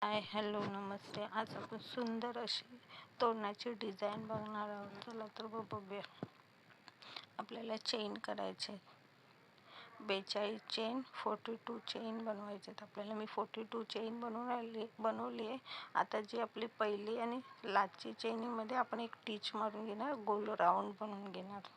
Hello नमस्ते. आज आपण सुंदर अशी तोरणाची डिझाईन बघणार आहोत. चला तर बघूया. आपल्याला चेन करायचे 42 चेन 42 चेन बनवायचे. आपल्याला मी 42 चेन बनवली आहे. आता जी आपली पहिली आणि लास्टची चेनीमध्ये आपण एक टिच मारून घेणार, गोल राऊंड बनवून घेणार.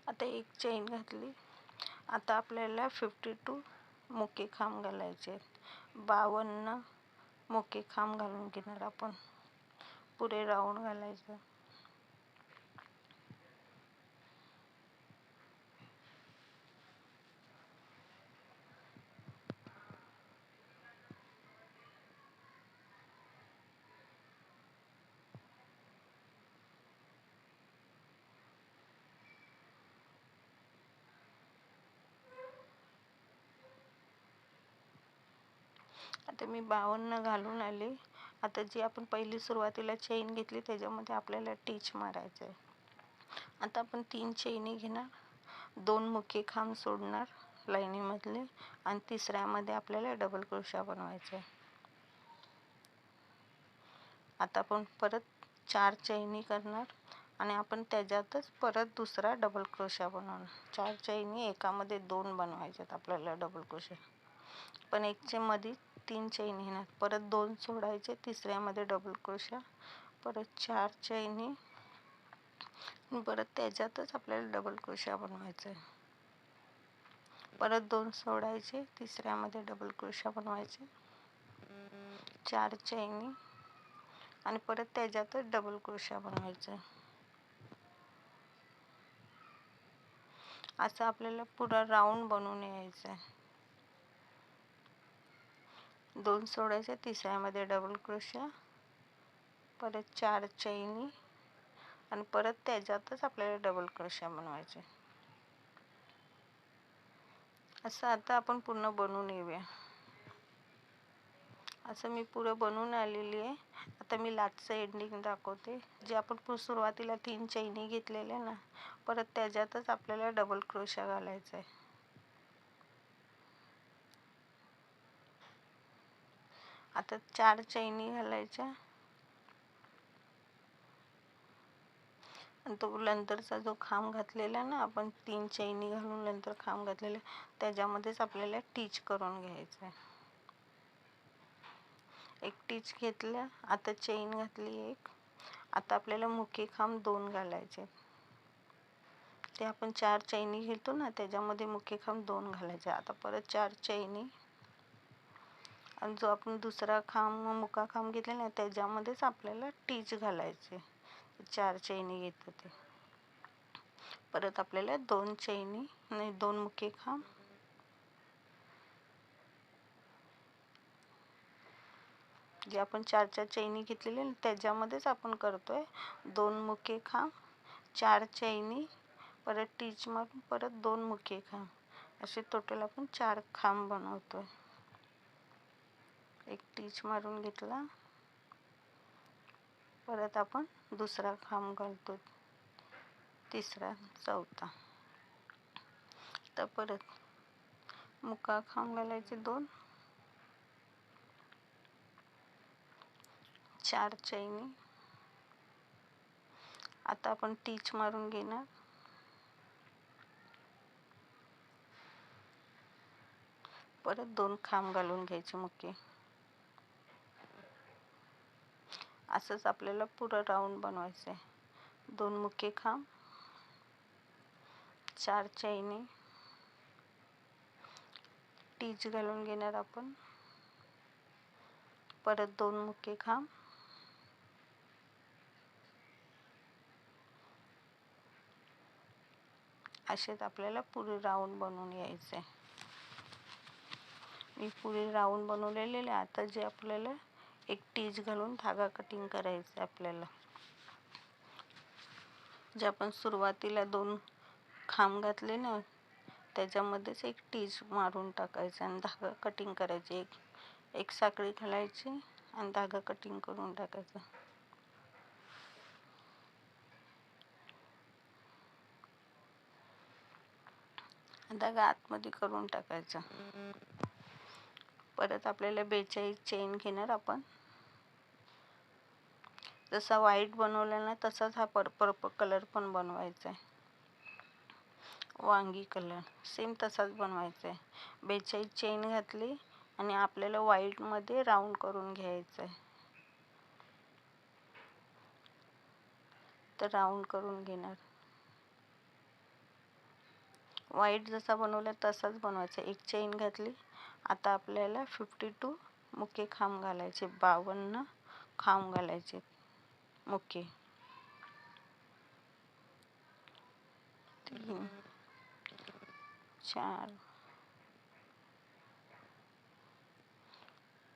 आता एक चेन घातली. आता आपल्याला 52 मुके खांब घालायचे. 52 मुके खांब घालून घेणार आपण. पुरे राऊंड घालायचं. आता मी 52 घालून आले. आता जी आपण पहिली सुरुवातीला चेन घेतली त्याच्यामध्ये आपल्याला टिच मारायचं आहे. आता आपण 3 चेनी घेणार, 2 मुके खांब सोडणार लाईनीमधले आणि तिसऱ्यामध्ये आपल्याला डबल क्रोशा बनवायचा आहे. आता आपण परत 4 चैनी करणार आणि आपण त्याच्यातच परत दुसरा डबल क्रोशा बनवणार. 4 चैनी एकामध्ये 2 बनवायच्यात आपल्याला डबल क्रोशा. पण एकच्या मध्ये 3 चैनी घेणार, परत 2 सोडायचे, तिसऱ्यामध्ये डबल क्रोशा, परत 4 चैनी, परत त्याच्यातच आपल्याला डबल क्रोशा बनवायचा आहे. परत 2 सोडायचे, तिसऱ्यामध्ये डबल क्रोशा बनवायचे, 4 चैनी आणि परत त्याच्यातच डबल क्रोशा बनवायचा. असं आपल्याला पुरा राऊंड बनवून यायचं आहे. 2 सोडायचे, तिसऱ्यामध्ये डबल क्रोशा, परत 4 चैनी आणि परत त्याच्यातच आपल्याला डबल क्रोशा बनवायचे. असं आता आपण पूर्ण बनवून येऊया. असं मी पुरं बनवून आलेली आहे. आता मी लास्टचं एंडिंग दाखवते. जे आपण सुरुवातीला 3 चैनी घेतलेल्या ना, परत त्याच्यातच आपल्याला डबल क्रोशा घालायचा आहे. आता 4 चैनी घालायच्या आणि तो नंतरचा जो खांब घातलेला ना आपण 3 चैनी घालून नंतर खांब घातलेला, त्याच्यामध्येच आपल्याला टिच करून घ्यायचं आहे. एक टिच घेतलं. आता चेन घातली एक. आता आपल्याला मुके खांब 2 घालायचे. ते आपण 4 चैनी घेतो ना त्याच्यामध्ये मुके खांब 2 घालायचे. आता परत 4 चैनी आणि जो आपण दुसरा मुका खांब घेतला ना त्याच्यामध्येच आपल्याला टिच घालायचे. 4 चैनी घेतो ते. परत आपल्याला 2 चैनी नाही 2 मुके खांब, जे आपण 4 चैनी घेतलेले त्याच्यामध्येच आपण करतोय. 2 मुके खांब, 4 चैनी, परत टिच मारून परत 2 मुके खांब, असे टोटल आपण 4 खांब बनवतोय. एक टिच मारून घेतला, परत आपण दुसरा खांब घालतो, तिसरा, चौथा. तर परत मुका खांब घालायचे 2, 4 चैनी. आता आपण टिच मारून घेणार, परत 2 खांब घालून घ्यायचे मुके. असंच आपल्याला पुरं राऊंड बनवायचं आहे. 2 मुके खांब, 4 चैनी, टिच घालून घेणार आपण, परत 2 मुके खांब, असेच आपल्याला पुरे राऊंड बनवून यायचं आहे. मी पुरे राऊंड बनवलेले. आता जे आपल्याला एक टिच घालून धागा कटिंग करायचं आपल्याला. जे आपण सुरुवातीला 2 खांब घातले ना त्याच्यामध्येच एक टिच मारून टाकायचं आणि धागा कटिंग करायची. एक साखळी घालायची आणि धागा कटिंग करून टाकायचा. धागा आतमध्ये करून टाकायचा. परत आपल्याला 42 चेन घेणार आपण. जसा व्हाईट बनवला ना तसाच हा पर्पल कलर पण बनवायचा आहे. वांगी कलर सेम तसाच बनवायचा आहे. 42 चेन घातली आणि आपल्याला व्हाईटमध्ये राऊंड करून घ्यायचं आहे. तर राऊंड करून घेणार. व्हाईट जसा बनवला तसाच बनवायचा. एक चेन घातली. आता आपल्याला 52 मुके खांब घालायचे. 52 खांब घालायचे मुके. 3 4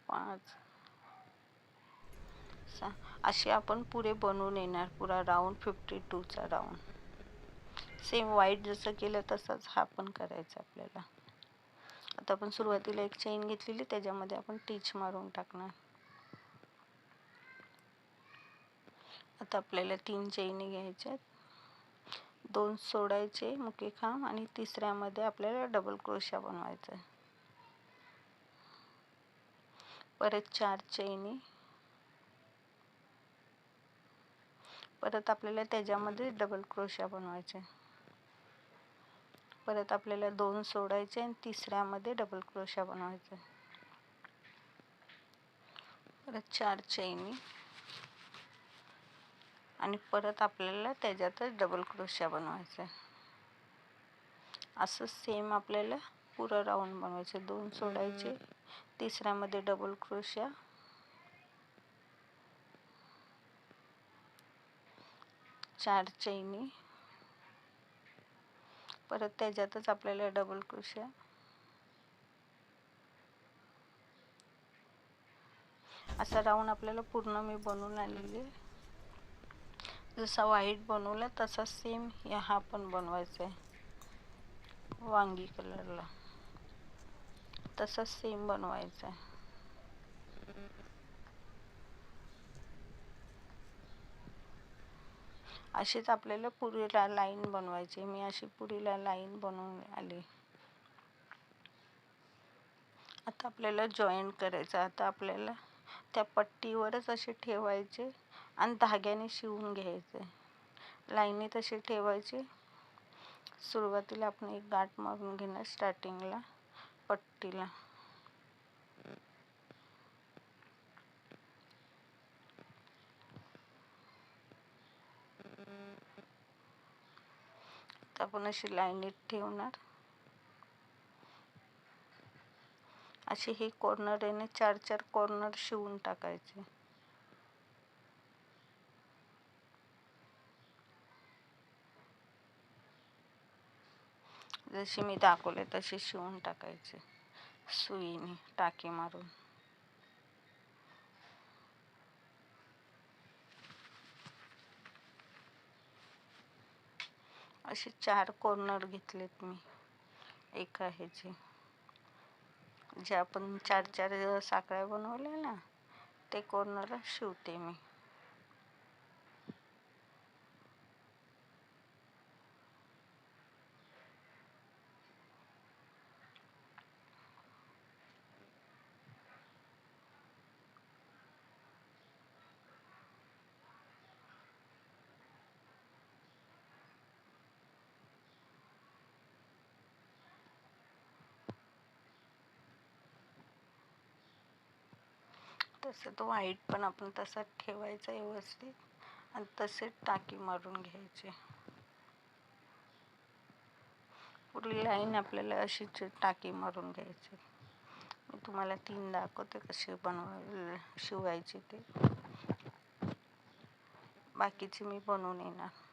5 6 असे आपण पुरे बनवून येणार. पुरा राऊंड 52चा राऊंड. सेम व्हाईट जसं केलं तसंच हा पण करायचा आपल्याला. आता आपण सुरुवातीला एक चेन घेतलेली त्याच्यामध्ये आपण टिच मारून टाकणार. आता आपल्याला 3 चेनी घ्यायच्यात. 2 सोडायचे मुके खांब आणि तिसऱ्यामध्ये आपल्याला डबल क्रोशा बनवायचा आहे. परत 4 चेनी. परत आपल्याला त्याच्यामध्ये डबल क्रोशा बनवायचे. परत आपल्याला 2 सोडायचे आणि तिसऱ्यामध्ये डबल क्रोशा बनवायचा. परत 4 चेनी आणि परत आपल्याला त्याच्यातच डबल क्रोशा बनवायचा. असं सेम आपल्याला पुरं राऊंड बनवायचे. 2 सोडायचे, तिसऱ्यामध्ये डबल क्रोशा, 4 चेनी, परत त्याच्यातच आपल्याला डबल क्रोशा. असा राऊंड आपल्याला पूर्ण मी बनवून आलेली. जसा व्हाईट बनवला तसा सेम हा पण बनवायचा आहे. वांगी कलरला तसा सेम बनवायचा आहे. अशीच आपल्याला पुरीला लाईन बनवायची. मी अशी पुरीला लाईन बनवून आली. आता आपल्याला जॉईंट करायचं. आता आपल्याला त्या पट्टीवरच असे ठेवायचे आणि धाग्याने शिवून घ्यायचे. लाईनीत असे ठेवायचे. सुरुवातीला आपण एक गाठ मारून घेणार स्टार्टिंगला पट्टीला. आपण अशी लाईनीत ठेवणार. असे हे कॉर्नर आहे ना 4-4 कॉर्नर शिवून टाकायचे. जशी मी दाखवले तसे शिवून टाकायचे सुईने टाके मारून. असे 4 कॉर्नर घेतलेत मी एका ह्याचे. जे आपण 4-4 साखळ्या बनवल्या ना ते कॉर्नर शिवते मी. तसं तो व्हाईट पण आपण तसाच ठेवायचा व्यवस्थित आणि तसेच टाकी मारून घ्यायचे. पुरी लाईन आपल्याला अशीच टाकी मारून घ्यायची. मी तुम्हाला 3 दाखवते कसे शिवायचे ते. बाकीचे मी बनवून येणार.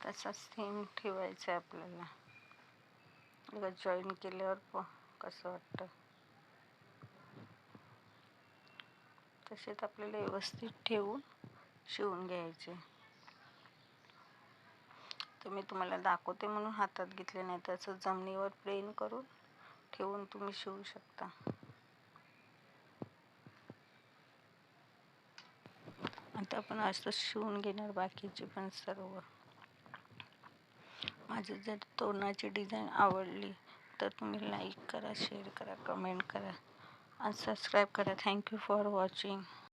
तसाच सेम ठेवायचं आहे आपल्याला. जॉईन केल्यावर कसं वाटतं. तसेच आपल्याला व्यवस्थित ठेवून शिवून घ्यायचे. तर मी तुम्हाला दाखवते म्हणून हातात घेतले, नाही तर असं जमिनीवर प्लेन करून ठेवून तुम्ही शिवू शकता. आता आपण असं शिवून घेणार बाकीचे पण सर्व. माझी जर तोरणाची डिझाईन आवडली तर तुम्ही लाईक करा, शेअर करा, कमेंट करा आणि सबस्क्राईब करा. Thank you for watching.